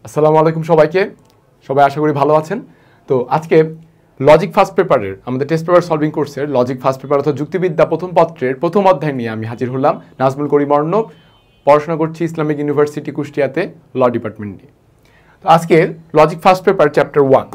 আসসালামু আলাইকুম সবাইকে। সবাই আশা করি ভালো আছেন। তো আজকে লজিক ফার্স্ট পেপারের আমাদের টেস্ট পেপার সলভিং কোর্সের লজিক ফার্স্ট পেপার অর্থাৎ যুক্তিবিদ্যা প্রথম পত্রের প্রথম অধ্যায় নিয়ে আমি হাজির হলাম। নাজমুল করিম অর্ণব, পড়াশোনা করছি ইসলামিক ইউনিভার্সিটি কুষ্টিয়াতে ল ডিপার্টমেন্ট নিয়ে। তো আজকে লজিক ফার্স্ট পেপার চ্যাপ্টার 1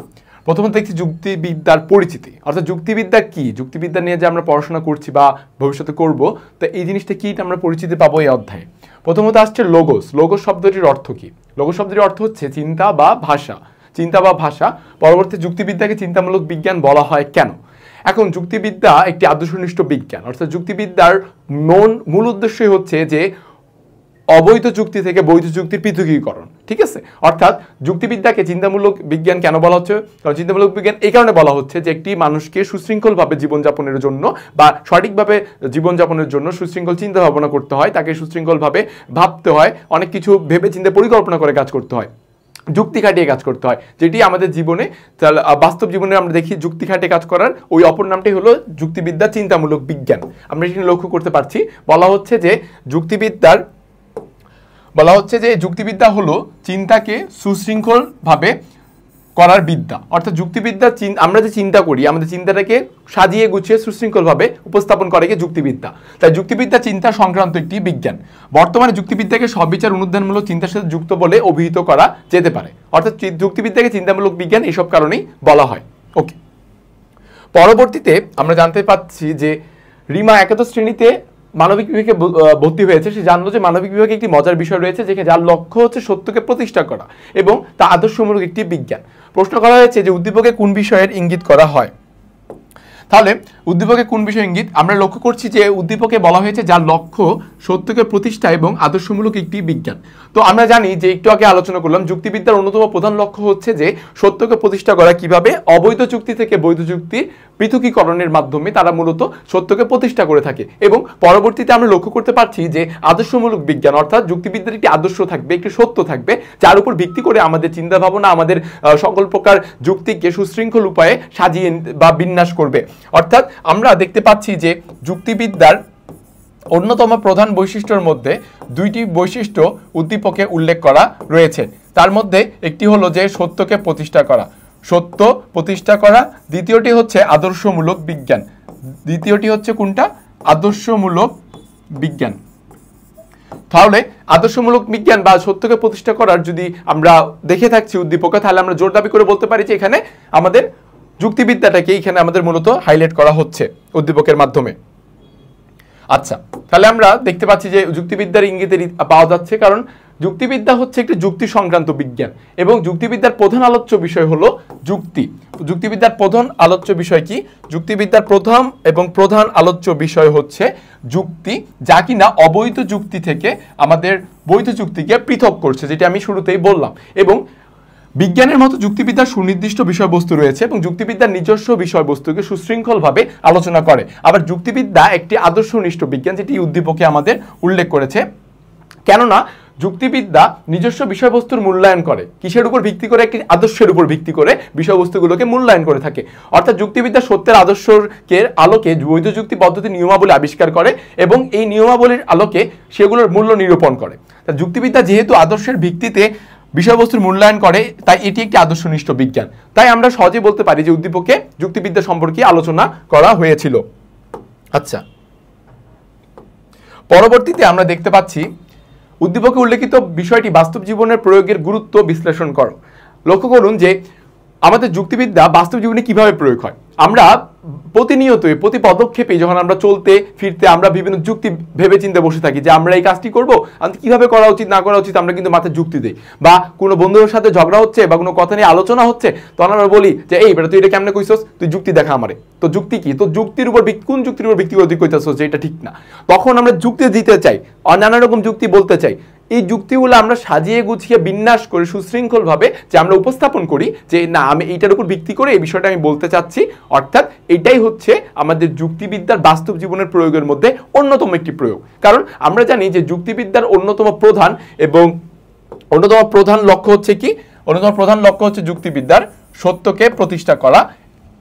প্রথমত দেখছি যুক্তিবিদ্যার পরিচিতি, অর্থাৎ যুক্তিবিদ্যা কি, যুক্তিবিদ্যা নিয়ে যে আমরা পড়াশোনা করছি বা ভবিষ্যতে করব, তো এই জিনিসটা কি আমরা পরিচিতি পাবো এই অধ্যায়ে। প্রথমত আসছে লোগোস। লোগোস শব্দটির অর্থ কি? লোগোস শব্দটির অর্থ হচ্ছে চিন্তা বা ভাষা। চিন্তা বা ভাষা। পরবর্তী যুক্তিবিদ্যাকে চিন্তামূলক বিজ্ঞান বলা হয় কেন? এখন যুক্তিবিদ্যা একটি আদর্শনিষ্ঠ বিজ্ঞান, অর্থাৎ যুক্তিবিদ্যার মূল উদ্দেশ্যই হচ্ছে যে অবৈধ যুক্তি থেকে বৈধ যুক্তির পৃথকীকরণ। ঠিক আছে, অর্থাৎ যুক্তিবিদ্যাকে চিন্তামূলক বিজ্ঞান কেন বলা হচ্ছে? কারণ চিন্তামূলক বিজ্ঞান এই কারণে বলা হচ্ছে যে একটি মানুষকে সুশৃঙ্খলভাবে জীবনযাপনের জন্য বা সঠিকভাবে জীবনযাপনের জন্য সুশৃঙ্খল চিন্তা ভাবনা করতে হয়, তাকে সুশৃঙ্খলভাবে ভাবতে হয়, অনেক কিছু ভেবে চিন্তে পরিকল্পনা করে কাজ করতে হয়, যুক্তি খাটিয়ে কাজ করতে হয়, যেটি আমাদের জীবনে বাস্তব জীবনে আমরা দেখি যুক্তি খাটিয়ে কাজ করার ওই অপর নামটি হলো যুক্তিবিদ্যা চিন্তামূলক বিজ্ঞান। আমরা এখানে লক্ষ্য করতে পারছি বলা হচ্ছে যে যুক্তিবিদ্যা হলো চিন্তাকে সুশৃঙ্খলভাবে করার বিদ্যা। অর্থাৎ যুক্তিবিদ্যা আমরা যে চিন্তা করি আমাদের চিন্তাটাকে সাজিয়ে গুছিয়ে সুশৃঙ্খলভাবে উপস্থাপন করে যুক্তিবিদ্যা। তাই যুক্তিবিদ্যা চিন্তা সংক্রান্ত একটি বিজ্ঞান। বর্তমানে যুক্তিবিদ্যাকে সবিচার অনুধানমূলক চিন্তার সাথে যুক্ত বলে অভিহিত করা যেতে পারে। অর্থাৎ যুক্তিবিদ্যাকে চিন্তামূলক বিজ্ঞান এসব কারণেই বলা হয়। ওকে, পরবর্তীতে আমরা জানতে পাচ্ছি যে রিমা একাদশ শ্রেণীতে মানবিক বিভাগে ভর্তি হয়েছে। সে জানলো যে মানবিক বিভাগে একটি মজার বিষয় রয়েছে যেখানে যার লক্ষ্য হচ্ছে সত্যকে প্রতিষ্ঠা করা এবং তা আদর্শমূলক একটি বিজ্ঞান। প্রশ্ন করা হয়েছে যে উদ্দীপকে কোন বিষয়ের ইঙ্গিত করা হয়? তাহলে উদ্দীপকে কোন বিষয় ইঙ্গিত? আমরা লক্ষ্য করছি যে উদ্দীপকে বলা হয়েছে যার লক্ষ্য সত্যকে প্রতিষ্ঠা এবং আদর্শমূলক একটি বিজ্ঞান। তো আমরা জানি যে একটু আগে আলোচনা করলাম যুক্তিবিদ্যার অন্যতম প্রধান লক্ষ্য হচ্ছে যে সত্যকে প্রতিষ্ঠা করা, কিভাবে অবৈধ যুক্তি থেকে বৈধ যুক্তির পৃথকীকরণের মাধ্যমে তারা মূলত সত্যকে প্রতিষ্ঠা করে থাকে। এবং পরবর্তীতে আমরা লক্ষ্য করতে পারছি যে আদর্শমূলক বিজ্ঞান অর্থাৎ যুক্তিবিদ্যার একটি আদর্শ থাকবে, একটি সত্য থাকবে যার উপর ভিত্তি করে আমাদের চিন্তা ভাবনা আমাদের সকল প্রকার যুক্তিকে সুশৃঙ্খল উপায়ে সাজিয়ে বা বিন্যাস করবে। অর্থাৎ আমরা দেখতে পাচ্ছি যে যুক্তিবিদ্যার অন্যতম প্রধান বৈশিষ্ট্যের মধ্যে দুইটি বৈশিষ্ট্য উদ্দীপকে উল্লেখ করা রয়েছে। তার মধ্যে একটি হলো যে সত্যকে প্রতিষ্ঠা করা, সত্য প্রতিষ্ঠা করা। দ্বিতীয়টি হচ্ছে আদর্শমূলক বিজ্ঞান। দ্বিতীয়টি হচ্ছে কোনটা? আদর্শমূলক বিজ্ঞান। তাহলে আদর্শমূলক বিজ্ঞান বা সত্যকে প্রতিষ্ঠা করার যদি আমরা দেখে থাকছি উদ্দীপকে, তাহলে আমরা জোর দাবি করে বলতে পারি যে এখানে আমাদের যুক্তিবিদ্যাটাকে এখানে আমাদের মূলত হাইলাইট করা হচ্ছে উদ্দীপকের মাধ্যমে। আচ্ছা, তাহলে আমরা দেখতে পাচ্ছি যে যুক্তিবিদ্যার ইঙ্গিতে পাওয়া যাচ্ছে, কারণ যুক্তিবিদ্যা হচ্ছে একটি যুক্তি সংক্রান্ত বিজ্ঞান এবং যুক্তিবিদ্যার প্রধান আলোচ্য বিষয় হলো যুক্তি। যুক্তিবিদ্যার প্রধান আলোচ্য বিষয় কি? যুক্তিবিদ্যার প্রথম এবং প্রধান আলোচ্য বিষয় হচ্ছে যুক্তি, যা কিনা অবৈধ যুক্তি থেকে আমাদের বৈধ যুক্তিকে পৃথক করছে, যেটা আমি শুরুতেই বললাম। এবং বিজ্ঞানের মতো যুক্তিবিদ্যার সুনির্দিষ্ট বিষয়বস্তু রয়েছে এবং যুক্তিবিদ্যার নিজস্ব বিষয়বস্তুকে সুশৃঙ্খলভাবে আলোচনা করে। আবার যুক্তিবিদ্যা একটি আদর্শনিষ্ঠ বিজ্ঞান, যেটি উদ্দীপকে আমাদের উল্লেখ করেছে। কেননা যুক্তিবিদ্যা নিজস্ব বিষয়বস্তুর মূল্যায়ন করে, কিসের উপর ভিত্তি করে? একটি আদর্শের উপর ভিত্তি করে বিষয়বস্তুগুলোকে মূল্যায়ন করে থাকে। অর্থাৎ যুক্তিবিদ্যা সত্যের আদর্শের আলোকে বৈধ যুক্তি পদ্ধতি নিয়মাবলী আবিষ্কার করে এবং এই নিয়মাবলীর আলোকে সেগুলোর মূল্য নিরূপণ করে। তা যুক্তিবিদ্যা যেহেতু আদর্শের ভিত্তিতে বিষয়বস্তুর মূল্যায়ন করে, তাই এটি একটি আদর্শনিষ্ঠ বিজ্ঞান। তাই আমরা সহজে বলতে পারি যে উদ্দীপকে যুক্তিবিদ্যা সম্পর্কে আলোচনা করা হয়েছিল। আচ্ছা, পরবর্তীতে আমরা দেখতে পাচ্ছি উদ্দীপকে উল্লেখিত বিষয়টি বাস্তব জীবনের প্রয়োগের গুরুত্ব বিশ্লেষণ করো। লক্ষ্য করুন যে আমাদের যুক্তিবিদ্যা বাস্তব জীবনে কিভাবে প্রয়োগ হয়। আমরা প্রতিনিয়তই প্রতি পদক্ষেপে যখন আমরা চলতে ফিরতে আমরা বিভিন্ন যুক্তি ভেবে চিন্তে বসে থাকি যে আমরা এই কাজটি করবো, কিভাবে করা উচিত না করা উচিত আমরা কিন্তু মাথায় যুক্তি দিই। বা কোনো বন্ধুদের সাথে ঝগড়া হচ্ছে বা কোনো কথা নিয়ে আলোচনা হচ্ছে, তখন আমরা বলি যে এই বেটা তুই এটা কেমনে কইছস, তুই যুক্তি দেখা আমারে। তো যুক্তি কি? তো যুক্তির উপর কোন যুক্তির উপর ভিত্তি করে তুই কইতেছস যে এটা ঠিক না। তখন আমরা যুক্তি দিতে চাই, নানা রকম যুক্তি বলতে চাই। এই যুক্তিগুলো আমরা সাজিয়ে গুছিয়ে বিন্যাস করে সুশৃঙ্খলভাবে যে আমরা উপস্থাপন করি যে না আমি এইটার উপর ভিত্তি করে এই বিষয়টা আমি বলতে চাচ্ছি। অর্থাৎ এটাই হচ্ছে আমাদের যুক্তিবিদ্যার বাস্তব জীবনের প্রয়োগের মধ্যে অন্যতম একটি প্রয়োগ। কারণ আমরা জানি যে যুক্তিবিদ্যার অন্যতম প্রধান লক্ষ্য হচ্ছে কি? অন্যতম প্রধান লক্ষ্য হচ্ছে যুক্তিবিদ্যার সত্যকে প্রতিষ্ঠা করা।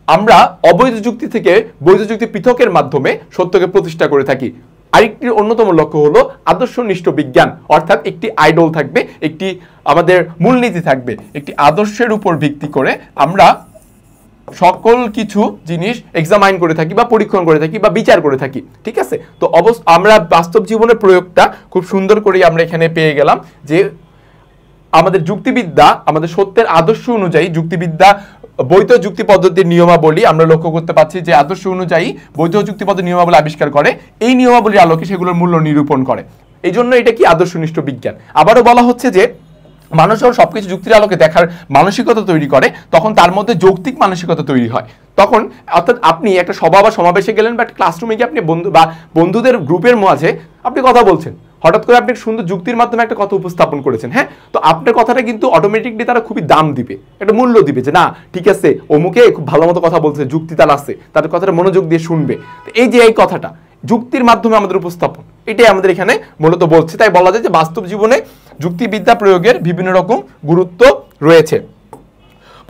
আমরা অবৈধ যুক্তি থেকে বৈধ যুক্তি পৃথকের মাধ্যমে সত্যকে প্রতিষ্ঠা করে থাকি। আরেকটি অন্যতম লক্ষ্য হলো আদর্শনিষ্ঠ বিজ্ঞান, অর্থাৎ একটি আইডল থাকবে, একটি আমাদের মূলনীতি থাকবে, একটি আদর্শের উপর ভিত্তি করে আমরা সকল কিছু জিনিস এক্সামাইন করে থাকি বা পরীক্ষণ করে থাকি বা বিচার করে থাকি। ঠিক আছে, তো আমরা বাস্তব জীবনের প্রয়োগটা খুব সুন্দর করে আমরা এখানে পেয়ে গেলাম যে আমাদের যুক্তিবিদ্যা আমাদের সত্যের আদর্শ অনুযায়ী যুক্তিবিদ্যা বৈধ যুক্তি পদ্ধতির নিয়মাবলী আমরা লক্ষ্য করতে পারছি যে আদর্শ অনুযায়ী বৈধ যুক্তি পদ্ধতির নিয়মাবলী আবিষ্কার করে, এই নিয়মাবলীর আলোকে সেগুলোর মূল্য নিরূপণ করে। এই জন্য এটা কি আদর্শনিষ্ঠ বিজ্ঞান। আবারও বলা হচ্ছে যে মানুষ যখন সবকিছু যুক্তির আলোকে দেখার মানসিকতা তৈরি করে তখন তার মধ্যে যৌক্তিক মানসিকতা তৈরি হয়। তখন অর্থাৎ আপনি একটা সভা বা সমাবেশে গেলেন বা ক্লাসরুমে গিয়ে আপনি বন্ধুদের গ্রুপের মাঝে আপনি কথা বলছেন, হঠাৎ করে আপনি সুন্দর যুক্তির মাধ্যমে একটা কথা উপস্থাপন করেছেন, হ্যাঁ, তো আপনার কথাটা কিন্তু অটোমেটিকলি তারা খুবই দাম দিবে, একটা মূল্য দিবে যে না ঠিক আছে অমুকে খুব ভালো মতো কথা বলছে, যুক্তি তার আছে, তাদের কথাটা মনোযোগ দিয়ে শুনবে। তো এই যে এই কথাটা যুক্তির মাধ্যমে আমাদের উপস্থাপন, এটাই আমাদের এখানে মূলত বলছে। তাই বলা যায় যে বাস্তব জীবনে যুক্তিবিদ্যা প্রয়োগের বিভিন্ন রকম গুরুত্ব রয়েছে।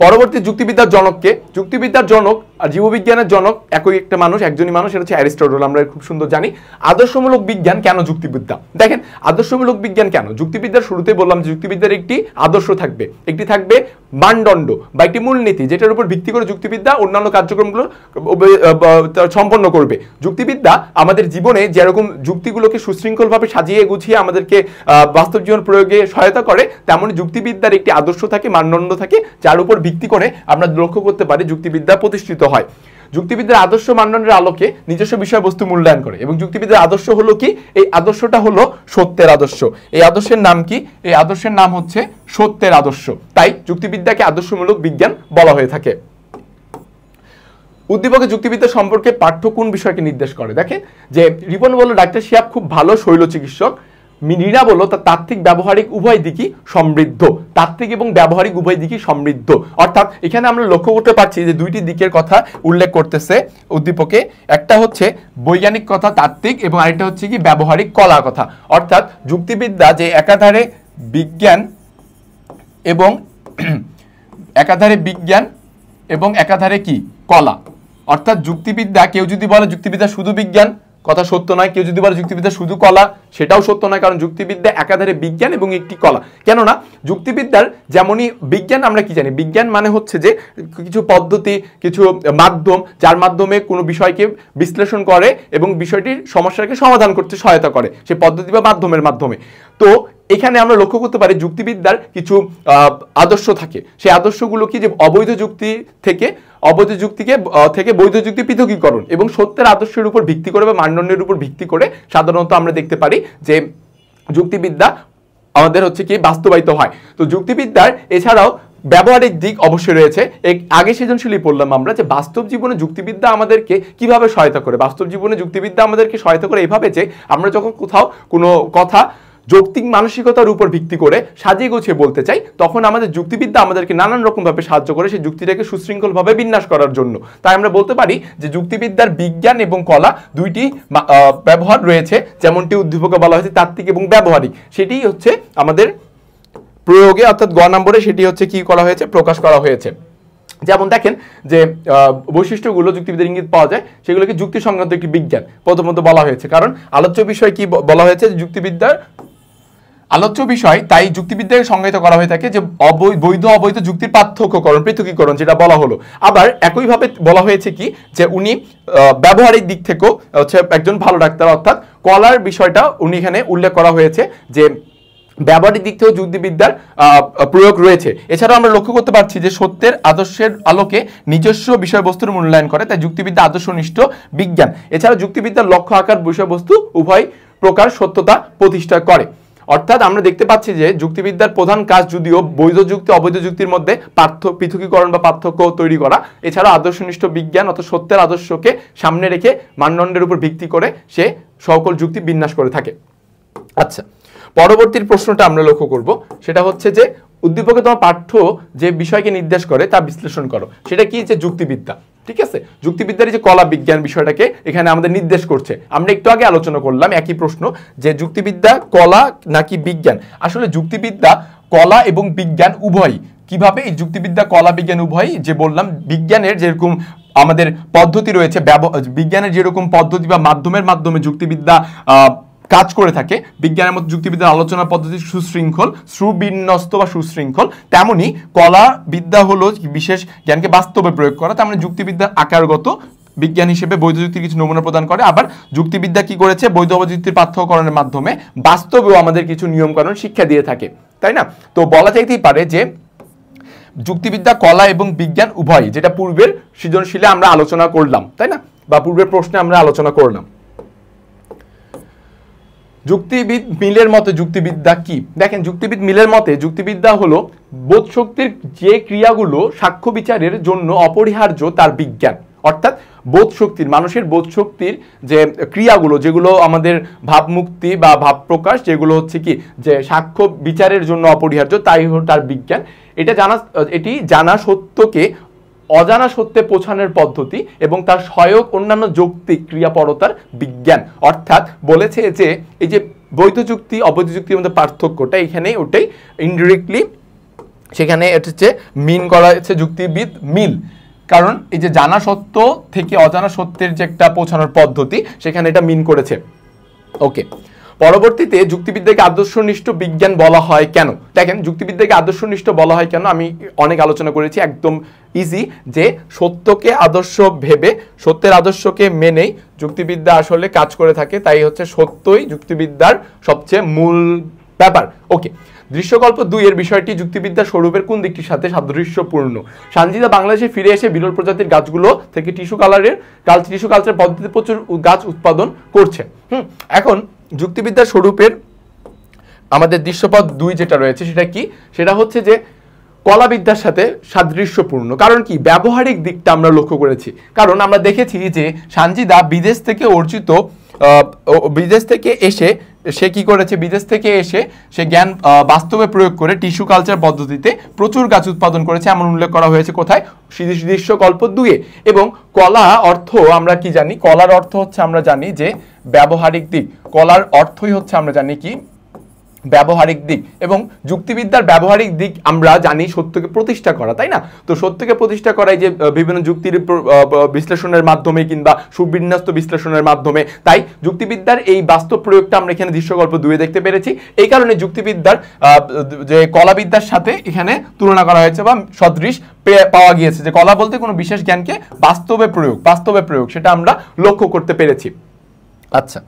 পরবর্তী যুক্তিবিদ্যার জনককে, যুক্তিবিদ্যার জনক আর জীববিজ্ঞানের জনক একই একটা মানুষ, একজনই মানুষ, এটা হচ্ছে অ্যারিস্টটল। আমরা খুব সুন্দর জানি। আদর্শমূলক বিজ্ঞান কেন যুক্তিবিদ্যা? দেখেন আদর্শমূলক বিজ্ঞান কেন যুক্তিবিদ্যার শুরুতেই বললাম যে যুক্তিবিদ্যার একটি আদর্শ থাকবে, একটি থাকবে মানদণ্ড বা একটি মূলনীতি যেটার উপর ভিত্তি করে যুক্তিবিদ্যা অন্যান্য কার্যক্রমগুলো সম্পন্ন করবে। যুক্তিবিদ্যা আমাদের জীবনে যেরকম যুক্তিগুলোকে সুশৃঙ্খলভাবে সাজিয়ে গুছিয়ে আমাদেরকে বাস্তব জীবন প্রয়োগে সহায়তা করে, তেমনই যুক্তিবিদ্যার একটি আদর্শ থাকে, মানদণ্ড থাকে, যার উপর ভিত্তি করে আমরা লক্ষ্য করতে পারি যুক্তিবিদ্যা প্রতিষ্ঠিত হয়। যুক্তিবিদ্যার আদর্শ মানদণ্ডের আলোকে নিজস্ব বিষয়বস্তু মূল্যায়ন করে। এবং যুক্তিবিদ্যার আদর্শ হলো কি? এই আদর্শটা হলো সত্যের আদর্শ। এই আদর্শের নাম কি? এই আদর্শের নাম হচ্ছে সত্যের আদর্শ। তাই যুক্তিবিদ্যাকে আদর্শমূলক বিজ্ঞান বলা হয়ে থাকে। উদ্দীপকের যুক্তিবিদ্যা সম্পর্কে পাঠ্য কোন বিষয়কে নির্দেশ করে? দেখেন যে রিপন বলল ডাক্তার শিহাব খুব ভালো শৈল চিকিৎসক, মীরা বলল তার তাত্ত্বিক ব্যবহারিক উভয় দিকই সমৃদ্ধ। তাত্ত্বিক এবং ব্যবহারিক উভয় দিকই সমৃদ্ধ, অর্থাৎ এখানে আমরা লক্ষ্য করতে পারছি যে দুইটি দিকের কথা উল্লেখ করতেছে উদ্দীপকে। একটা হচ্ছে বৈজ্ঞানিক কথা তাত্ত্বিক, এবং আরেকটা হচ্ছে কি ব্যবহারিক কলার কথা। অর্থাৎ যুক্তিবিদ্যা যে একাধারে বিজ্ঞান এবং একাধারে কি কলা। অর্থাৎ যুক্তিবিদ্যা, কেউ যদি বলে যুক্তিবিদ্যা শুধু বিজ্ঞান, কথা সত্য নয়। কেউ যদি বলে যুক্তিবিদ্যা শুধু কলা, সেটাও সত্য নয়, কারণ যুক্তিবিদ্যা একাধারে বিজ্ঞান এবং একটি কলা। কেননা যুক্তিবিদ্যার যেমনই বিজ্ঞান, আমরা কি জানি বিজ্ঞান মানে হচ্ছে যে কিছু পদ্ধতি, কিছু মাধ্যম, যার মাধ্যমে কোনো বিষয়কে বিশ্লেষণ করে এবং বিষয়টির সমস্যাকে সমাধান করতে সহায়তা করে সেই পদ্ধতি বা মাধ্যমের মাধ্যমে। তো এখানে আমরা লক্ষ্য করতে পারি যুক্তিবিদ্যার কিছু আদর্শ থাকে। সেই আদর্শগুলো কি? যে অবৈধ যুক্তি থেকে বৈধ যুক্তি পৃথকীকরণ এবং সত্যের আদর্শের উপর ভিত্তি করে বা মানদণ্ডের উপর ভিত্তি করে সাধারণত আমরা দেখতে পারি যে যুক্তিবিদ্যা আমাদের হচ্ছে কি বাস্তবায়িত হয়। তো যুক্তিবিদ্যার এছাড়াও ব্যবহারিক দিক অবশ্যই রয়েছে। আগে সৃজনশীলই পড়লাম আমরা যে বাস্তব জীবনে যুক্তিবিদ্যা আমাদেরকে কিভাবে সহায়তা করে। বাস্তব জীবনে যুক্তিবিদ্যা আমাদেরকে সহায়তা করে এইভাবে যে আমরা যখন কোথাও কোনো কথা যৌক্তিক মানসিকতার উপর ভিত্তি করে সাজিয়ে গুছিয়ে বলতে চাই, তখন আমাদের যুক্তিবিদ্যা আমাদেরকে নানান রকমভাবে সাহায্য করে সেই যুক্তিটাকে সুশৃঙ্খলভাবে বিন্যাস করার জন্য। তাই আমরা বলতে পারি যে যুক্তিবিদ্যার বিজ্ঞান এবং কলা দুইটি ব্যবহার রয়েছে, যেমনটি উদ্দীপকে বলা হয়েছে তাত্ত্বিক এবং ব্যবহারিক। সেটি হচ্ছে আমাদের প্রয়োগে, অর্থাৎ গ নম্বরে সেটি হচ্ছে কি করা হয়েছে, প্রকাশ করা হয়েছে। যেমন দেখেন যে বৈশিষ্ট্যগুলো যুক্তিবিদ্যার ইঙ্গিত পাওয়া যায়, সেগুলোকে যুক্তি সংক্রান্ত একটি বিজ্ঞান প্রথমত বলা হয়েছে। কারণ আলোচ্য বিষয় কি বলা হয়েছে? যুক্তিবিদ্যার আলোচ্য বিষয়, তাই যুক্তিবিদ্যাকে সংজ্ঞায়িত করা হয়ে থাকে যে বৈধ অবৈধ যুক্তির পার্থক্যকরণ, পৃথকীকরণ, যেটা বলা হলো। আবার একইভাবে বলা হয়েছে কি যে উনি ব্যবহারিক দিক থেকেও হচ্ছে একজন ভালো ডাক্তার, অর্থাৎ কলার বিষয়টা উনি এখানে উল্লেখ করা হয়েছে যে ব্যবহারিক দিক থেকেও যুক্তিবিদ্যার প্রয়োগ রয়েছে। এছাড়াও আমরা লক্ষ্য করতে পারছি যে সত্যের আদর্শের আলোকে নিজস্ব বিষয়বস্তুর মূল্যায়ন করে, তাই যুক্তিবিদ্যা আদর্শনিষ্ঠ বিজ্ঞান। এছাড়া যুক্তিবিদ্যার লক্ষ্য আকার বিষয়বস্তু উভয় প্রকার সত্যতা প্রতিষ্ঠা করে। অর্থাৎ আমরা দেখতে পাচ্ছি যে যুক্তিবিদ্যার প্রধান কাজ যদিও বৈধ যুক্তি অবৈধ যুক্তির মধ্যে পৃথকীকরণ বা পার্থক্য তৈরি করা, এছাড়া আদর্শনিষ্ঠ বিজ্ঞান অর্থাৎ সত্যের আদর্শকে সামনে রেখে মানদণ্ডের উপর ভিত্তি করে সে সকল যুক্তি বিন্যাস করে থাকে। আচ্ছা, পরবর্তী প্রশ্নটা আমরা লক্ষ্য করব, সেটা হচ্ছে যে উদ্দীপকে তোমার পাঠ্য যে বিষয়কে নির্দেশ করে তা বিশ্লেষণ করো। সেটা কি? যে যুক্তিবিদ্যা। ঠিক আছে, যুক্তিবিদ্যার যে কলা বিজ্ঞান বিষয়টাকে এখানে আমাদের নির্দেশ করছে। আমরা একটু আগে আলোচনা করলাম একই প্রশ্ন যে যুক্তিবিদ্যা কলা নাকি বিজ্ঞান। আসলে যুক্তিবিদ্যা কলা এবং বিজ্ঞান উভয়ই। কিভাবে? এই যুক্তিবিদ্যা কলা বিজ্ঞান উভয়ই, যে বললাম বিজ্ঞানের যেরকম আমাদের পদ্ধতি রয়েছে, বিজ্ঞানের যেরকম পদ্ধতি বা মাধ্যমের মাধ্যমে যুক্তিবিদ্যা কাজ করে থাকে, বিজ্ঞানের মতো যুক্তিবিদ্যার আলোচনা পদ্ধতি সুশৃঙ্খল, সুবিন্যস্ত বা সুশৃঙ্খল, তেমনি কলা বিদ্যা হলো বিশেষ জ্ঞানকে বাস্তবে প্রয়োগ করা। তার মানে যুক্তিবিদ্যার আকারগত বিজ্ঞান হিসেবে বৈধ যুক্তির কিছু নমুনা প্রদান করে। আবার যুক্তিবিদ্যা কি করেছে, বৈধ অবযুক্তির পার্থক্যকরণের মাধ্যমে বাস্তবেও আমাদের কিছু নিয়মকানুন শিক্ষা দিয়ে থাকে, তাই না? তো বলা যাইতেই পারে যে যুক্তিবিদ্যা কলা এবং বিজ্ঞান উভয়, যেটা পূর্বের সৃজনশীলে আমরা আলোচনা করলাম, তাই না, বা পূর্বের প্রশ্নে আমরা আলোচনা করলাম। যুক্তিবিদ মিলের মতে যুক্তিবিদ্যা কি? দেখেন, যুক্তিবিদ মিলের মতে যুক্তিবিদ্যা হলো বোধশক্তির যে ক্রিয়াগুলো সাক্ষ্য বিচারের জন্য অপরিহার্য তার বিজ্ঞান। অর্থাৎ বোধশক্তির, মানুষের বোধশক্তির যে ক্রিয়াগুলো, যেগুলো আমাদের ভাবমুক্তি বা ভাব প্রকাশ, যেগুলো হচ্ছে কি যে সাক্ষ্য বিচারের জন্য অপরিহার্য, তাই হলো তার বিজ্ঞান। এটি জানা সত্যকে অজানা সত্যে পৌঁছানোর পদ্ধতি এবং তার সহায়ক অন্যান্য যৌক্তিক ক্রিয়াপরতার বিজ্ঞান। অর্থাৎ বলেছে যে এই যে বৈধ যুক্তি অবৈধ যুক্তির মধ্যে পার্থক্যটা এখানে, ওটাই ইনডিরেক্টলি সেখানে এটা হচ্ছে মিন করা হচ্ছে যুক্তিবিদ মিল। কারণ এই যে জানা সত্য থেকে অজানা সত্যের যে একটা পৌঁছানোর পদ্ধতি, সেখানে এটা মিন করেছে। ওকে, পরবর্তীতে যুক্তিবিদ্যাকে আদর্শনিষ্ঠ বিজ্ঞান বলা হয় কেন? দেখেন, যুক্তিবিদ্যাকে আদর্শনিষ্ঠ বলা হয় কেন আমি অনেক আলোচনা করেছি। একদম ইজি, যে সত্যকে আদর্শ ভেবে, সত্যের আদর্শকে মেনেই যুক্তিবিদ্যা আসলে কাজ করে থাকে। তাই হচ্ছে সত্যই যুক্তিবিদ্যার সবচেয়ে মূল ব্যাপার। ওকে, দৃশ্যকল্প 2 এর বিষয়টি যুক্তিবিদ্যার স্বরূপের কোন দিকটির সাথে সাদৃশ্যপূর্ণ? সানজিদা বাংলাদেশে ফিরে এসে বিরল প্রজাতির গাছগুলো থেকে টিস্যু কালচার পদ্ধতিতে প্রচুর গাছ উৎপাদন করছে। এখন যুক্তিবিদ্যার স্বরূপের আমাদের দৃশ্যপদ 2 যেটা রয়েছে, সেটা কি? সেটা হচ্ছে যে কলাবিদ্যার সাথে সাদৃশ্যপূর্ণ। কারণ কি? ব্যবহারিক দিকটা আমরা লক্ষ্য করেছি। কারণ আমরা দেখেছি যে সানজিদা বিদেশ থেকে এসে সে কি করেছে, বিদেশ থেকে এসে সে জ্ঞান বাস্তবে প্রয়োগ করে টিস্যু কালচার পদ্ধতিতে প্রচুর গাছ উৎপাদন করেছে, এমন উল্লেখ করা হয়েছে কোথায়? দৃশ্যকল্প 2 এ। এবং কলা অর্থ আমরা কি জানি? কলার অর্থ হচ্ছে আমরা জানি যে ব্যবহারিক দিক। কলার অর্থই হচ্ছে আমরা জানি কি? ব্যবহারিক দিক। এবং যুক্তিবিদ্যার ব্যবহারিক দিক আমরা জানি সত্যকে প্রতিষ্ঠা করা, তাই না? তো সত্যকে প্রতিষ্ঠা করাই যে বিভিন্ন যুক্তির বিশ্লেষণের মাধ্যমে কিংবা সুবিন্যস্ত বিশ্লেষণের মাধ্যমে। তাই যুক্তিবিদ্যার এই বাস্তব প্রয়োগটা আমরা এখানে দৃশ্যকল্প 2 এ দেখতে পেরেছি। এই কারণে যুক্তিবিদ্যার যে কলাবিদ্যার সাথে এখানে তুলনা করা হয়েছে বা সদৃশ পাওয়া গিয়েছে, যে কলা বলতে কোনো বিশেষ জ্ঞানকে বাস্তবে প্রয়োগ সেটা আমরা লক্ষ্য করতে পেরেছি। আচ্ছা,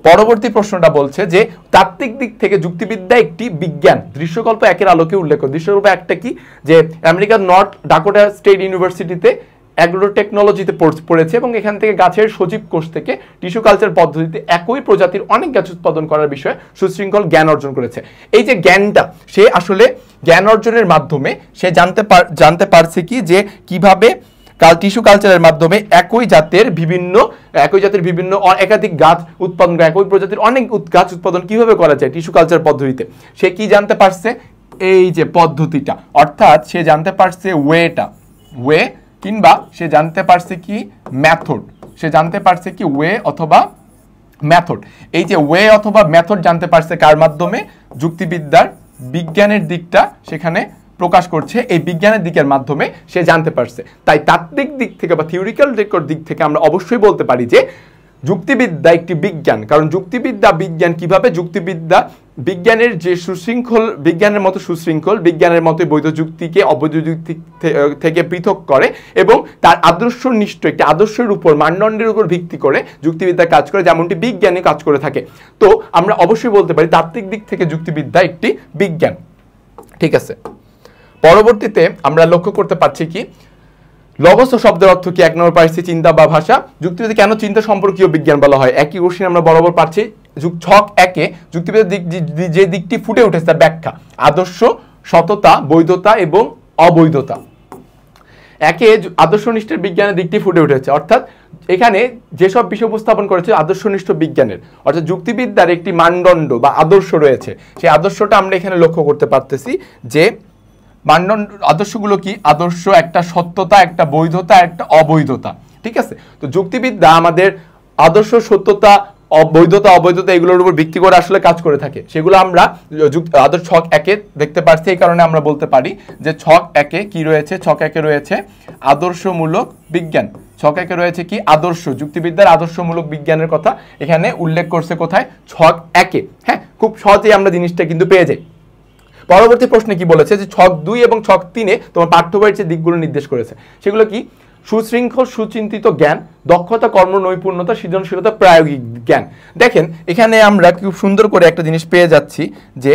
পরবর্তী প্রশ্নটা বলছে যে তাত্ত্বিক দিক থেকে যুক্তিবিদ্যা একটি বিজ্ঞান। দৃশ্যকল্প 1 এর আলোকে উল্লেখ করো। দৃশ্যকল্প 1টা কি? যে আমেরিকার নর্থ ডাকোটা স্টেট ইউনিভার্সিটিতে অ্যাগ্রো টেকনোলজিতে পড়েছে এবং এখান থেকে গাছের সজীব কোষ থেকে টিস্যু কালচার পদ্ধতিতে একই প্রজাতির অনেক গাছ উৎপাদন করার বিষয়ে সুশৃঙ্খল জ্ঞান অর্জন করেছে। এই যে জ্ঞানটা, সে আসলে জ্ঞান অর্জনের মাধ্যমে সে জানতে পারছে কি যে কিভাবে টিস্যু কালচারের মাধ্যমে একই জাতের বিভিন্ন একাধিক গাছ উৎপাদন করা, একই প্রজাতির অনেক গাছ উৎপাদন কিভাবে করা যায় টিস্যু কালচার পদ্ধতিতে। সে কি জানতে পারছে? এই যে পদ্ধতিটা, অর্থাৎ সে জানতে পারছে ওয়ে কিংবা সে জানতে পারছে কি মেথড। সে জানতে পারছে কি ওয়ে অথবা মেথড। এই যে ওয়ে অথবা মেথড জানতে পারছে কার মাধ্যমে? যুক্তিবিদ্যার বিজ্ঞানের দিকটা সেখানে প্রকাশ করছে, এই বিজ্ঞানের দিকের মাধ্যমে সে জানতে পারছে। তাই তাত্ত্বিক দিক থেকে বা থিওরিক্যাল দিক থেকে আমরা অবশ্যই বলতে পারি যে যুক্তিবিদ্যা একটি বিজ্ঞান। কারণ যুক্তিবিদ্যা বিজ্ঞান কিভাবে? যুক্তিবিদ্যা বিজ্ঞানের যে বিজ্ঞানের মতো সুশৃঙ্খল, বিজ্ঞানের মতো বৈধ যুক্তিকে অবৈধ যুক্তি থেকে পৃথক করে এবং তার আদর্শনিষ্ঠ একটি আদর্শের উপর, মানদণ্ডের উপর ভিত্তি করে যুক্তিবিদ্যা কাজ করে, যেমনটি বিজ্ঞানে কাজ করে থাকে। তো আমরা অবশ্যই বলতে পারি তাত্ত্বিক দিক থেকে যুক্তিবিদ্যা একটি বিজ্ঞান। ঠিক আছে, পরবর্তীতে আমরা লক্ষ্য করতে পারছি কি লগস শব্দের অর্থ কি? 1 নম্বর পারছি চিন্তা বা ভাষা। যুক্তিবিদ্যা কেন চিন্তা সম্পর্কীয় বিজ্ঞান বলা হয়? একই কোশ্চেন আমরা বরাবর পাচ্ছি। ছক 1 এ যুক্তিবিদ্যার যে দিকটি ফুটে উঠেছে তার ব্যাখ্যা, আদর্শ, সততা, বৈধতা এবং অবৈধতা। একে আদর্শনিষ্ঠের বিজ্ঞানের দিকটি ফুটে উঠেছে, অর্থাৎ এখানে যেসব বিষয় উপস্থাপন করেছে আদর্শনিষ্ঠ বিজ্ঞানের, অর্থাৎ যুক্তিবিদ্যার একটি মানদণ্ড বা আদর্শ রয়েছে। সেই আদর্শটা আমরা এখানে লক্ষ্য করতে পারতেছি যে মানদণ্ড আদর্শগুলো কি? আদর্শ, একটা সত্যতা, একটা বৈধতা, একটা অবৈধতা। ঠিক আছে, তো যুক্তিবিদ্যা আমাদের আদর্শ, সত্যতা, অবৈধতা এগুলোর উপর ভিত্তি করে আসলে কাজ করে থাকে। সেগুলো আমরা আদর্শ ছক 1 এ দেখতে পাচ্ছি। এই কারণে আমরা বলতে পারি যে ছক 1 এ কি রয়েছে? ছক 1 এ রয়েছে আদর্শমূলক বিজ্ঞান। ছক একে রয়েছে কি আদর্শ, যুক্তিবিদ্যার আদর্শমূলক বিজ্ঞানের কথা এখানে উল্লেখ করছে কোথায়, ছক একে। হ্যাঁ, খুব সহজেই আমরা জিনিসটা কিন্তু পেয়ে যাই। পরবর্তী প্রশ্নে কি বলেছে যে ছক 2 এবং ছক 3-এ তোমার পাঠ্য বইয়ের যে দিকগুলো নির্দেশ করেছে সেগুলো কি, সুশৃঙ্খল সুচিন্তিত জ্ঞান, দক্ষতা, কর্ম নৈপুণ্যতা, সৃজনশীলতা, প্রায়োগিক জ্ঞান। দেখেন এখানে আমরা খুব সুন্দর করে একটা জিনিস পেয়ে যাচ্ছি যে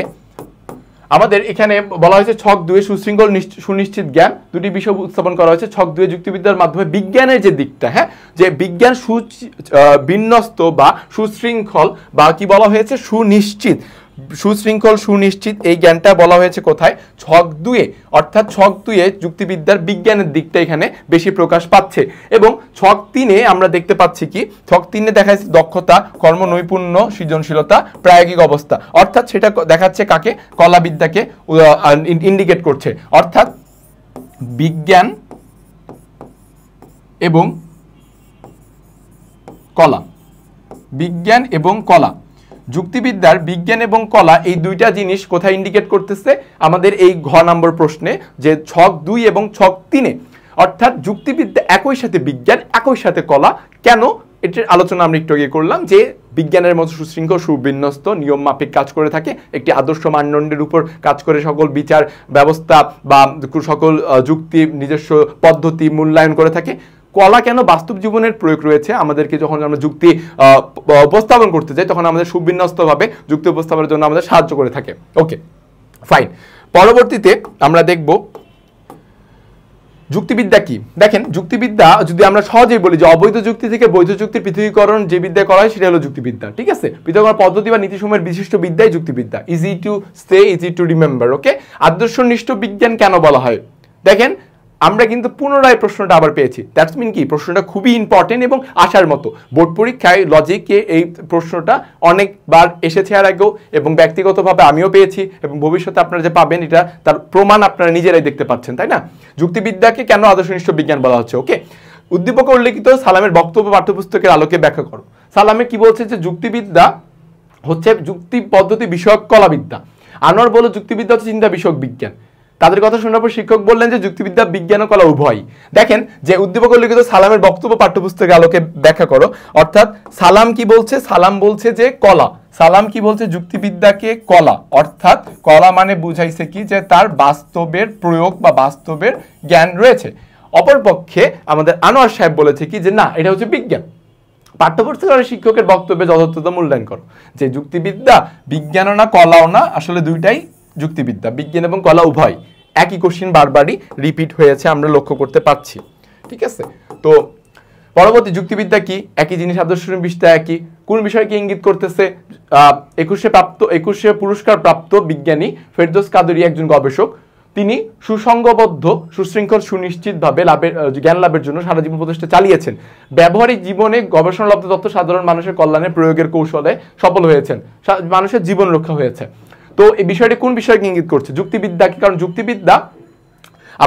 আমাদের এখানে বলা হয়েছে ছক 2-এ সুশৃঙ্খল সুনিশ্চিত জ্ঞান, দুটি বিষয় উপস্থাপন করা হয়েছে। ছক 2-এ যুক্তিবিদ্যার মাধ্যমে বিজ্ঞানের যে দিকটা, হ্যাঁ, যে বিজ্ঞান বিন্যস্ত বা সুশৃঙ্খল বা কি বলা হয়েছে সুনিশ্চিত, সুশৃঙ্খল সুনিশ্চিত, এই জ্ঞানটা বলা হয়েছে কোথায়, ছক 2-এ। অর্থাৎ ছক 2-এ যুক্তিবিদ্যার বিজ্ঞানের দিকটা এখানে বেশি প্রকাশ পাচ্ছে। এবং ছক 3-এ আমরা দেখতে পাচ্ছি কি, ছক 3-এ দেখা যাচ্ছে দক্ষতা, কর্ম নৈপুণ্য, সৃজনশীলতা, প্রায়োগিক অবস্থা। অর্থাৎ সেটা দেখাচ্ছে কাকে, কলাবিদ্যাকে ইন্ডিকেট করছে। অর্থাৎ বিজ্ঞান এবং কলা, বিজ্ঞান এবং কলা, যুক্তিবিদ্যার বিজ্ঞান এবং কলা, এই দুইটা জিনিস কোথায় ইন্ডিকেট করতেছে আমাদের এই ঘ নম্বর প্রশ্নে, যে ছক 2 এবং ছক 3-এ। অর্থাৎ যুক্তিবিদ্যা একই সাথে বিজ্ঞান, একই সাথে কলা। কেন, এটার আলোচনা আমরা একটু আগে করলাম যে বিজ্ঞানের মতো সুশৃঙ্খল সুবিন্যস্ত নিয়ম মাফিক কাজ করে থাকে, একটি আদর্শ মানদণ্ডের উপর কাজ করে সকল বিচার ব্যবস্থা বা সকল যুক্তি নিজস্ব পদ্ধতি মূল্যায়ন করে থাকে। কলা কেন, বাস্তব জীবনের প্রয়োগ রয়েছে, আমাদেরকে যখন আমরা যুক্তি উপস্থাপন করতে চাই তখন আমাদের সুবিন্যস্তভাবে যুক্তি উপস্থাপনের জন্য আমাদের সাহায্য করে থাকে। ওকে, ফাইন। পরবর্তীতে আমরা দেখব যুক্তিবিদ্যা কি। দেখেন যুক্তিবিদ্যা যদি আমরা সহজেই বলি যে অবৈধ যুক্তি থেকে বৈধ যুক্তির পৃথকীকরণ যে বিদ্যা করা হয় সেটা হলো যুক্তিবিদ্যা। ঠিক আছে, পৃথকীকরণ পদ্ধতি বা নীতিসমূহের বিশিষ্ট বিদ্যাই যুক্তিবিদ্যা। Easy to say, easy to remember. Okay, আদর্শনিষ্ঠ বিজ্ঞান কেন বলা হয়, দেখেন আমরা কিন্তু পুনরায় প্রশ্নটা আবার পেয়েছি। দ্যাটস মিন কি, প্রশ্নটা খুবই ইম্পর্টেন্ট এবং আসার মতো। বোর্ড পরীক্ষায় লজিকে এই প্রশ্নটা অনেকবার এসেছে আর আগেও, এবং ব্যক্তিগতভাবে আমিও পেয়েছি, এবং ভবিষ্যতে আপনারা যে পাবেন এটা তার প্রমাণ আপনারা নিজেরাই দেখতে পাচ্ছেন, তাই না। যুক্তিবিদ্যাকে কেন আদর্শনিষ্ঠ বিজ্ঞান বলা হচ্ছে। ওকে, উদ্দীপকে উল্লেখিত সালামের বক্তব্য পাঠ্যপুস্তকের আলোকে ব্যাখ্যা করো। সালামে কি বলছে যে যুক্তিবিদ্যা হচ্ছে যুক্তি পদ্ধতি বিষয়ক কলাবিদ্যা। আনোয়ার বলল যুক্তিবিদ্যা হচ্ছে চিন্তা বিষয়ক বিজ্ঞান। তাদের কথা শোনার পর শিক্ষক বললেন যে যুক্তিবিদ্যা বিজ্ঞান ও কলা উভয়ই। দেখেন যে উদ্দীপক লিখিত সালামের বক্তব্য পাঠ্যপুস্তকের আলোকে ব্যাখ্যা করো। অর্থাৎ সালাম কি বলছে, সালাম বলছে যে কলা, সালাম কি বলছে, যুক্তিবিদ্যাকে কলা। অর্থাৎ কলা মানে বুঝাইছে কি যে তার বাস্তবের প্রয়োগ বা বাস্তবের জ্ঞান রয়েছে। অপরপক্ষে আমাদের আনোয়ার সাহেব বলেছে কি যে না, এটা হচ্ছে বিজ্ঞান। পাঠ্যপুস্তকের শিক্ষকের বক্তব্যে যথার্থতা মূল্যায়ন করো, যে যুক্তিবিদ্যা বিজ্ঞানও না কলাও না, আসলে দুইটাই যুক্তিবিদ্যা, বিজ্ঞান এবং কলা উভয়। একই কোশ্চেন বারবারই রিপিট হয়েছে, আমরা লক্ষ্য করতে পারছি। ঠিক আছে, তো পরবর্তী যুক্তিবিদ্যা কি, একই জিনিস, আদর্শ বিষয়টা একই। কোন বিষয়কে ইঙ্গিত করতেছে, 21 পুরস্কার প্রাপ্ত বিজ্ঞানী ফেরদৌস কাদরী একজন গবেষক। তিনি সুসংঘবদ্ধ সুশৃঙ্খল সুনিশ্চিতভাবে জ্ঞান লাভের জন্য সারা জীবন প্রচেষ্টা চালিয়েছেন। ব্যবহারিক জীবনে গবেষণালব্ধ তথ্য সাধারণ মানুষের কল্যাণে প্রয়োগের কৌশলে সফল হয়েছেন, মানুষের জীবন রক্ষা হয়েছে। তো এই বিষয়টি কোন বিষয়কে ইঙ্গিত করছে, যুক্তিবিদ্যাকে। কারণ যুক্তিবিদ্যা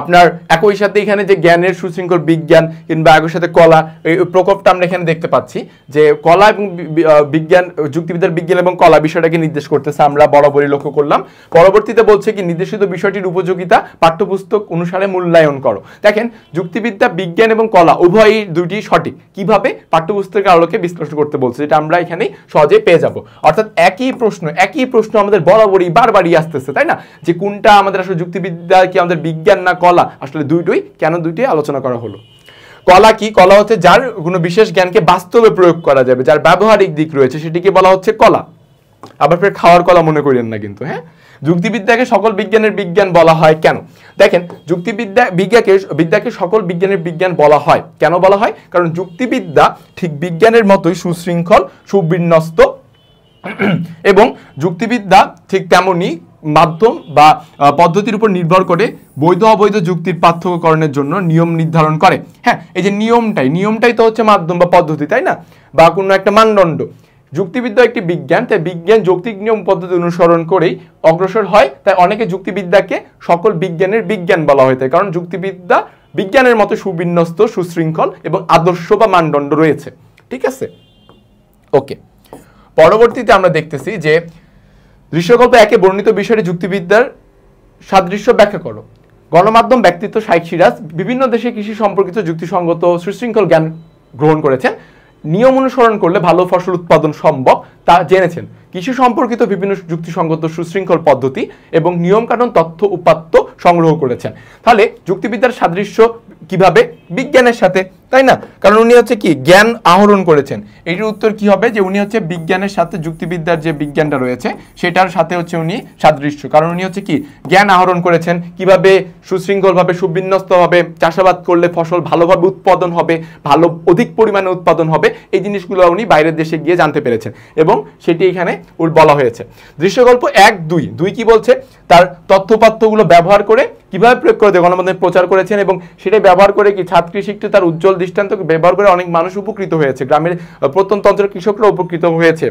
আপনার একই সাথে এখানে যে জ্ঞানের সুশৃঙ্খল বিজ্ঞান কিংবা একই সাথে কলা, এই প্রকোপটা আমরা এখানে দেখতে পাচ্ছি যে কলা এবং বিজ্ঞান, যুক্তিবিদ্যার বিজ্ঞান এবং কলা বিষয়টাকে নির্দেশ করতেছে, আমরা বরাবরই লক্ষ্য করলাম। পরবর্তীতে বলছে কি, নির্দেশিত বিষয়টির উপযোগিতা পাঠ্যপুস্তক অনুসারে মূল্যায়ন করো। দেখেন যুক্তিবিদ্যা বিজ্ঞান এবং কলা উভয়ই দুটি সঠিক, কিভাবে, পাঠ্যপুস্তকের আলোকে বিশ্লেষণ করতে বলছে, যেটা আমরা এখানেই সহজে পেয়ে যাব। অর্থাৎ একই প্রশ্ন আমাদের বরাবরই বারবারই আসতেছে, তাই না, যে কোনটা আমাদের আসলে যুক্তিবিদ্যা কি আমাদের বিজ্ঞান না কলা, আসলে দুইটাই। কেন দুইটাই আলোচনা করা হলো। কলা কি, কলা হচ্ছে যার কোনো বিশেষ জ্ঞানকে বাস্তবে প্রয়োগ করা যাবে, যার ব্যবহারিক দিক রয়েছে, সেটিকে বলা হচ্ছে কলা। আবার ফের খাওয়ার কলা মনে করেন না কিন্তু। হ্যাঁ, যুক্তিবিদ্যাকে সকল বিজ্ঞানের বিজ্ঞান বলা হয় কেন, দেখেন বিদ্যাকে সকল বিজ্ঞানের বিজ্ঞান বলা হয় কেন বলা হয়, কারণ যুক্তিবিদ্যা ঠিক বিজ্ঞানের মতোই সুশৃঙ্খল সুবিন্যস্ত, এবং যুক্তিবিদ্যা ঠিক তেমনই মাধ্যম বা পদ্ধতির উপর নির্ভর করে বৈধ অবৈধ যুক্তির পার্থক্যকরণের জন্য নিয়ম নির্ধারণ করে। হ্যাঁ, এই যে নিয়মটাই তো হচ্ছে মাধ্যম বা পদ্ধতি, তাই না, বা কোনো একটা মানদণ্ড। যুক্তিবিদ্যা একটি বিজ্ঞান, তাই বিজ্ঞান যৌক্তিক নিয়ম পদ্ধতি অনুসরণ করেই অগ্রসর হয়, তাই অনেকে যুক্তিবিদ্যাকে সকল বিজ্ঞানের বিজ্ঞান বলা হয়ে থাকে, কারণ যুক্তিবিদ্যা বিজ্ঞানের মতো সুবিন্যস্ত সুশৃঙ্খল এবং আদর্শ বা মানদণ্ড রয়েছে। ঠিক আছে, ওকে। পরবর্তীতে আমরা দেখতেছি যে দৃশ্যকল্প একে বর্ণিত বিষয়টি যুক্তিবিদ্যার সাদৃশ্য ব্যাখ্যা করো। গণমাধ্যম ব্যক্তিত্ব শাইখ সিরাজ বিভিন্ন দেশে কৃষি সম্পর্কিত যুক্তিসঙ্গত সুশৃঙ্খল জ্ঞান গ্রহণ করেছেন, নিয়ম অনুসরণ করলে ভালো ফসল উৎপাদন সম্ভব তা জেনেছেন, কৃষি সম্পর্কিত বিভিন্ন যুক্তিসঙ্গত সুশৃঙ্খল পদ্ধতি এবং নিয়মকানুন তথ্য উপাত্ত সংগ্রহ করেছেন। তাহলে যুক্তিবিদ্যার সাদৃশ্য কিভাবে? বিজ্ঞানের সাথে, তাই না? কারণ উনি হচ্ছে কি জ্ঞান আহরণ করেছেন। এইটার উত্তর কি হবে? যে উনি হচ্ছে বিজ্ঞানের সাথে যুক্তিবিদ্যার যে বিজ্ঞানটা রয়েছে সেটার সাথে হচ্ছে উনি সাদৃশ্য, কারণ উনি হচ্ছে কি জ্ঞান আহরণ করেছেন, কিভাবে সুশৃঙ্খলভাবে সুবিন্যস্তভাবে চাষাবাদ করলে ফসল ভালোভাবে উৎপাদন হবে, ভালো অধিক পরিমাণে উৎপাদন হবে, এই জিনিসগুলো উনি বাইরের দেশে গিয়ে জানতে পেরেছেন এবং সেটি এখানে বলা হয়েছে। দৃশ্যকল্প 1-2 কি বলছে? তার তথ্যপাত্রগুলো ব্যবহার করে কিভাবে প্রয়োগ করে গণমাধ্যমে প্রচার করেছেন এবং সেটাই ব্যবহার করে কি ছাদ কৃষিতে তার উজ্জ্বল দৃষ্টান্তকে ব্যবহার করে অনেক মানুষ উপকৃত হয়েছে, গ্রামের প্রত্যন্তরের কৃষকরা উপকৃত হয়েছে।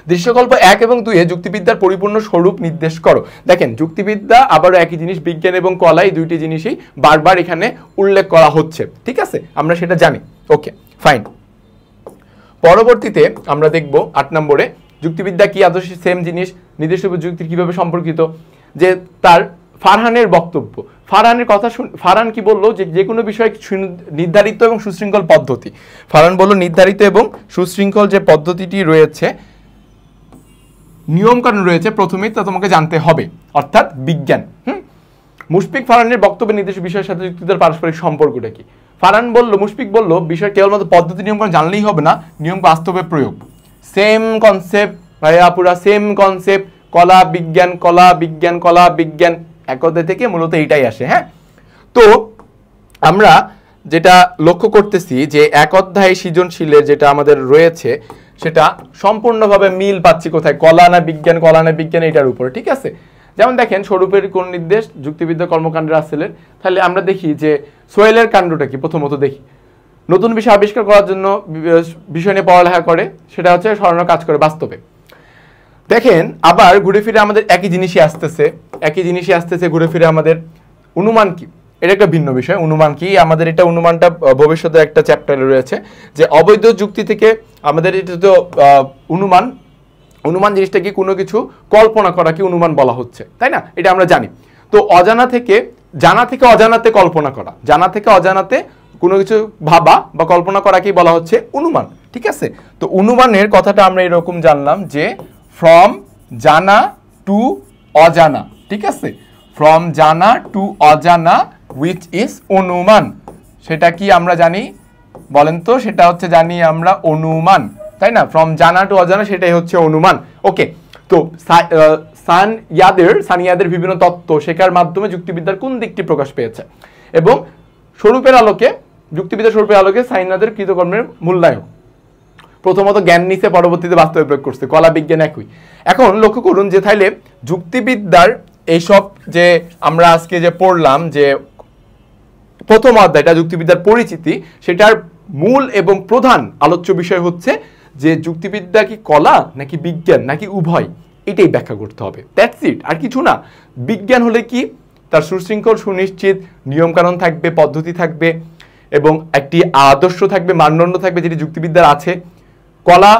দৃশ্যকল্প 1 এবং 2 যুক্তিবিদ্যার পরিপূর্ণ স্বরূপ নির্দেশ করো। দেখেন যুক্তিবিদ্যা আবারও একই জিনিস, বিজ্ঞান এবং কলা এই দুইটি জিনিসই বারবার এখানে উল্লেখ করা হচ্ছে, ঠিক আছে? আমরা সেটা জানি। ওকে, ফাইন। পরবর্তীতে আমরা দেখব 8 নম্বরে যুক্তিবিদ্যা কি আদর্শ সেম জিনিস, নির্দিষ্ট যুক্তির কিভাবে সম্পর্কিত, যে তার ফারহানের বক্তব্য। ফারহানের কথা ফারহান কি বললো? যে কোনো বিষয়ে নির্ধারিত এবং সুশৃঙ্খল পদ্ধতি। ফারহান বলল নির্ধারিত এবং সুশৃঙ্খল যে পদ্ধতিটি রয়েছে, নিয়মকানুন রয়েছে, প্রথমেই তা তোমাকে জানতে হবে, অর্থাৎ বিজ্ঞান। মুশফিক ফারহানের বক্তব্যে নির্দিষ্ট বিষয়ের সাথে যুক্তিবিদ্যার পারস্পরিক সম্পর্কটা কি? ফারহান বলল, মুশফিক বলল বিষয় কেবলমাত্র পদ্ধতি নিয়মকানুন জানলেই হবে না, নিয়ম বাস্তবে প্রয়োগ। সেম কনসেপ্ট ভাইয়া, পুরা সেম কনসেপ্ট, কলা বিজ্ঞান কলা বিজ্ঞান কলা বিজ্ঞান, এক অধ্যায় থেকে মূলত এইটাই আসে। হ্যাঁ, তো আমরা যেটা লক্ষ্য করতেছি যে এক অধ্যায় সৃজনশীলের যেটা আমাদের রয়েছে সেটা সম্পূর্ণভাবে মিল পাচ্ছি কোথায়? কলা না বিজ্ঞান, কলা না বিজ্ঞান, এটার উপরে, ঠিক আছে? যেমন দেখেন স্বরূপের কোন নির্দেশ যুক্তিবিদ্যা কর্মকাণ্ডে রাসেলের। তাহলে আমরা দেখি যে সোয়েলের কাণ্ডটা কি, প্রথমত দেখি। নতুন বিষয় আবিষ্কার করার জন্য বিষয় নিয়ে পড়ালেখা করে, সেটা হচ্ছে স্মরণীয় কাজ করে বাস্তবে। দেখেন আবার ঘুরে ফিরে আমাদের একই জিনিসই আসতেছে ঘুরে ফিরে আমাদের। অনুমান কি? এটা একটা ভিন্ন বিষয়। অনুমান কি? আমাদের এটা অনুমানটা ভবিষ্যতে একটা চ্যাপ্টারে রয়েছে, যে অবৈধ যুক্তি থেকে আমাদের এটা তো অনুমান জিনিসটা কি? কোনো কিছু কল্পনা করা কি অনুমান বলা হচ্ছে, তাই না? এটা আমরা জানি। তো জানা থেকে অজানাতে কল্পনা করা, জানা থেকে অজানাতে কোনো কিছু ভাবা বা কল্পনা করা কি বলা হচ্ছে? অনুমান, ঠিক আছে? তো অনুমানের কথাটা আমরা এরকম জানলাম যে ফ্রম জানা টু অজানা, ঠিক আছে? ফ্রম জানা টু অজানা উইচ ইজ অনুমান। সেটা কি আমরা জানি বলেন তো? সেটা হচ্ছে জানি আমরা অনুমান, তাই না? ফ্রম জানা টু অজানা, সেটাই হচ্ছে অনুমান। ওকে, তো সানিয়াদের বিভিন্ন তত্ত্ব শেখার মাধ্যমে যুক্তিবিদ্যার কোন দিকটি প্রকাশ পেয়েছে, এবং যুক্তিবিদ্যার স্বরূপের আলোকে সানিয়াদের কৃতকর্মের মূল্যায়ন। প্রথমত জ্ঞান নিছে, পরবর্তীতে বাস্তবে প্রয়োগ করছে, কলা বিজ্ঞান একই। এখন লক্ষ্য করুন যে তাইলে যুক্তিবিদ্যার এইসব যে আমরা আজকে যে পড়লাম, যে প্রথম অধ্যায়টা যুক্তিবিদ্যার পরিচিতি, সেটার মূল এবং প্রধান আলোচ্য বিষয় হচ্ছে যে যুক্তিবিদ্যা কি কলা নাকি বিজ্ঞান নাকি উভয়, এটাই ব্যাখ্যা করতে হবে। দ্যাটস ইট, আর কিছু না। বিজ্ঞান হলে কি? তার সুশৃঙ্খল সুনিশ্চিত নিয়মকানুন থাকবে, পদ্ধতি থাকবে এবং একটি আদর্শ থাকবে, মানদণ্ড থাকবে, যেটি যুক্তিবিদ্যার আছে। কলা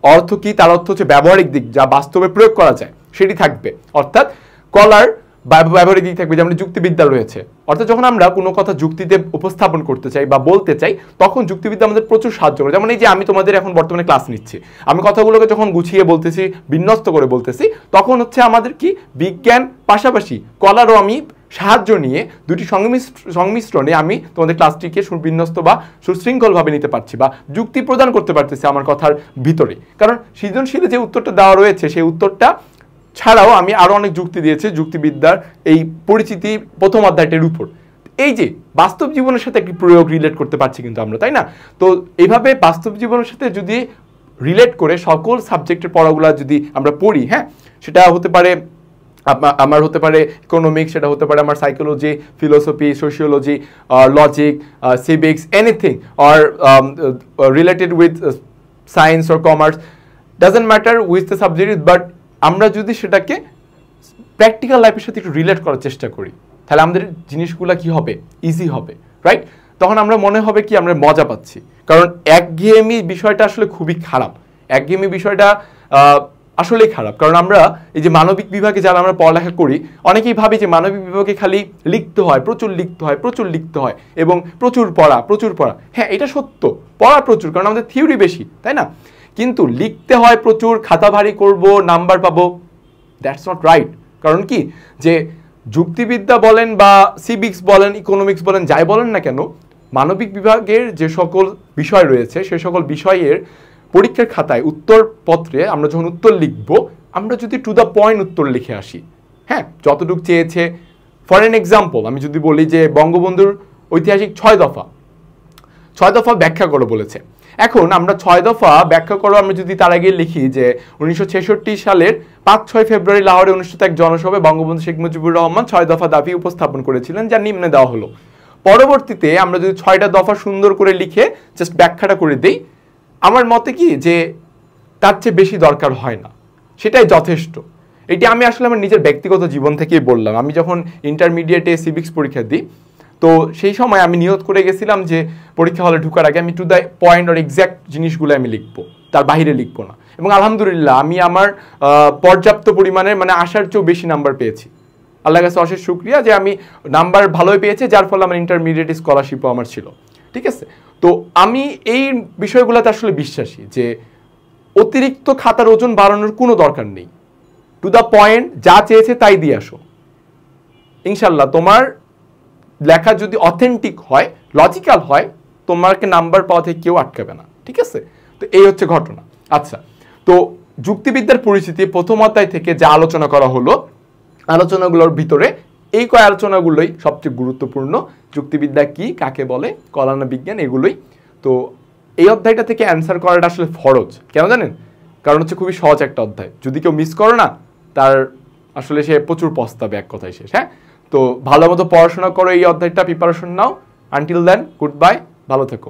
অর্থ কি? তার অর্থ হচ্ছে ব্যবহারিক দিক, যা বাস্তবে প্রয়োগ করা যায়, সেটি থাকবে। অর্থাৎ কলার ব্যবহারিক দিক থাকবে, যেমন যুক্তিবিদ্যা রয়েছে। অর্থাৎ যখন আমরা কোনো কথা যুক্তিতে উপস্থাপন করতে চাই বা বলতে চাই, তখন যুক্তিবিদ্যা আমাদের প্রচুর সাহায্য করে। যেমন এই যে আমি তোমাদের এখন বর্তমানে ক্লাস নিচ্ছি, আমি কথাগুলোকে যখন গুছিয়ে বলতেছি, বিন্যস্ত করে বলতেছি, তখন হচ্ছে আমাদের কি বিজ্ঞান পাশাপাশি কলারও আমি সাহায্য নিয়ে দুটি সংমিশ্রণে আমি তোমাদের ক্লাসটিকে সুবিন্যস্ত বা সুশৃঙ্খলভাবে নিতে পারছি বা যুক্তি প্রদান করতে পারতেছি আমার কথার ভিতরে। কারণ সৃজনশীলে যে উত্তরটা দেওয়া রয়েছে, সেই উত্তরটা ছাড়াও আমি আরো অনেক যুক্তি দিয়েছি যুক্তিবিদ্যার এই পরিচিতি প্রথম অধ্যায়টির উপর। এই যে বাস্তব জীবনের সাথে একটি প্রয়োগ রিলেট করতে পারছি কিন্তু আমরা, তাই না? তো এইভাবে বাস্তব জীবনের সাথে যদি রিলেট করে সকল সাবজেক্টের পড়াগুলো যদি আমরা পড়ি, হ্যাঁ, সেটা হতে পারে আমার হতে পারে ইকোনমিক্স, সেটা হতে পারে আমার psychology, philosophy, sociology, logic, civics, anything or related with science or commerce, doesn't matter with the subject, but আমরা যদি সেটাকে প্র্যাকটিক্যাল লাইফের সাথে একটু রিলেট করার চেষ্টা করি, তাহলে আমাদের জিনিসগুলো কি হবে? ইজি হবে, রাইট? তখন আমরা মনে হবে কি আমরা মজা পাচ্ছি। কারণ একঘেয়েমি বিষয়টা আসলে খুবই খারাপ। একঘেয়েমি বিষয়টা আসলেই খারাপ। কারণ আমরা এই যে মানবিক বিভাগে যারা আমরা পড়ালেখা করি, অনেকেই ভাবি যে মানবিক বিভাগে খালি লিখতে হয়, প্রচুর লিখতে হয়, প্রচুর লিখতে হয় এবং প্রচুর পড়া। হ্যাঁ, এটা সত্য, পড়া প্রচুর, কারণ আমাদের থিওরি বেশি, তাই না? কিন্তু লিখতে হয় প্রচুর, খাতা ভারী করব, নাম্বার পাবো, দ্যাটস নট রাইট। কারণ কি, যে যুক্তিবিদ্যা বলেন বা সিভিক্স বলেন, ইকোনমিক্স বলেন, যাই বলেন না কেন, মানবিক বিভাগের যে সকল বিষয় রয়েছে সে সকল বিষয়ের পরীক্ষার খাতায় উত্তরপত্রে আমরা যখন উত্তর লিখব, আমরা যদি টু দ্য পয়েন্ট উত্তর লিখে আসি, হ্যাঁ, যতটুকু চেয়েছে। ফর এন এক্সাম্পল আমি যদি বলি যে বঙ্গবন্ধুর ঐতিহাসিক 6 দফা ব্যাখ্যা করো বলেছে। এখন আমরা 6 দফা ব্যাখ্যা করো আমরা যদি তার আগে লিখি যে 1966 সালের 5-6 ফেব্রুয়ারি লাহোরে অনুষ্ঠিত এক জনসভায় বঙ্গবন্ধু শেখ মুজিবুর রহমান 6 দফা দাবি উপস্থাপন করেছিলেন, যা নিম্নে দেওয়া হলো। পরবর্তীতে আমরা যদি 6টা দফা সুন্দর করে লিখে জাস্ট ব্যাখ্যাটা করে দেই, আমার মতে কি যে তার চেয়ে বেশি দরকার হয় না, সেটাই যথেষ্ট। এটি আমি আসলে আমার নিজের ব্যক্তিগত জীবন থেকেই বললাম। আমি যখন ইন্টারমিডিয়েটে সিভিক্স পরীক্ষা দিই, তো সেই সময় আমি নিয়ত করে গেছিলাম যে পরীক্ষা হলে ঢোকার আগে আমি টু দ্য পয়েন্ট আর এক্স্যাক্ট জিনিসগুলো আমি লিখবো, তার বাইরে লিখবো না। এবং আলহামদুলিল্লাহ আমি আমার পর্যাপ্ত পরিমাণের, মানে আশার চেয়েও বেশি নাম্বার পেয়েছি। আল্লাহর কাছে অশেষ শুকরিয়া যে আমি নাম্বার ভালোই পেয়েছি, যার ফলে আমার ইন্টারমিডিয়েট স্কলারশিপও আমার ছিল। ঠিক আছে, তো আমি এই বিষয়গুলোতে আসলে বিশ্বাসী যে অতিরিক্ত খাতার ওজন বাড়ানোর কোনো দরকার নেই। টু দ্য পয়েন্ট, যা চেয়েছে তাই দিয়ে আসো, ইনশাল্লাহ তোমার লেখা যদি অথেন্টিক হয়, লজিক্যাল হয়, তোমাকে নাম্বার পাওয়া থেকে কেউ আটকাবে না। ঠিক আছে, তো এই হচ্ছে ঘটনা। আচ্ছা, তো যুক্তিবিদ্যার পরিস্থিতি প্রথম অধ্যায় থেকে যা আলোচনা করা হলো, আলোচনাগুলোর ভিতরে এই আলোচনাগুলোই সবচেয়ে গুরুত্বপূর্ণ। যুক্তিবিদ্যা কি, কাকে বলে, কল্যাণ বিজ্ঞান, এগুলোই। তো এই অধ্যায়টা থেকে অ্যান্সার করাটা আসলে ফরজ। কেন জানেন? কারণ হচ্ছে খুবই সহজ একটা অধ্যায়, যদি কেউ মিস করে না তার আসলে সে প্রচুর পস্তাবে, এক কথায় শেষ। হ্যাঁ, তো ভালো মতো পড়াশোনা করো, এই অধ্যায়টা প্রিপারেশন নাও। আনটিল দেন, গুড বাই, ভালো থেকো।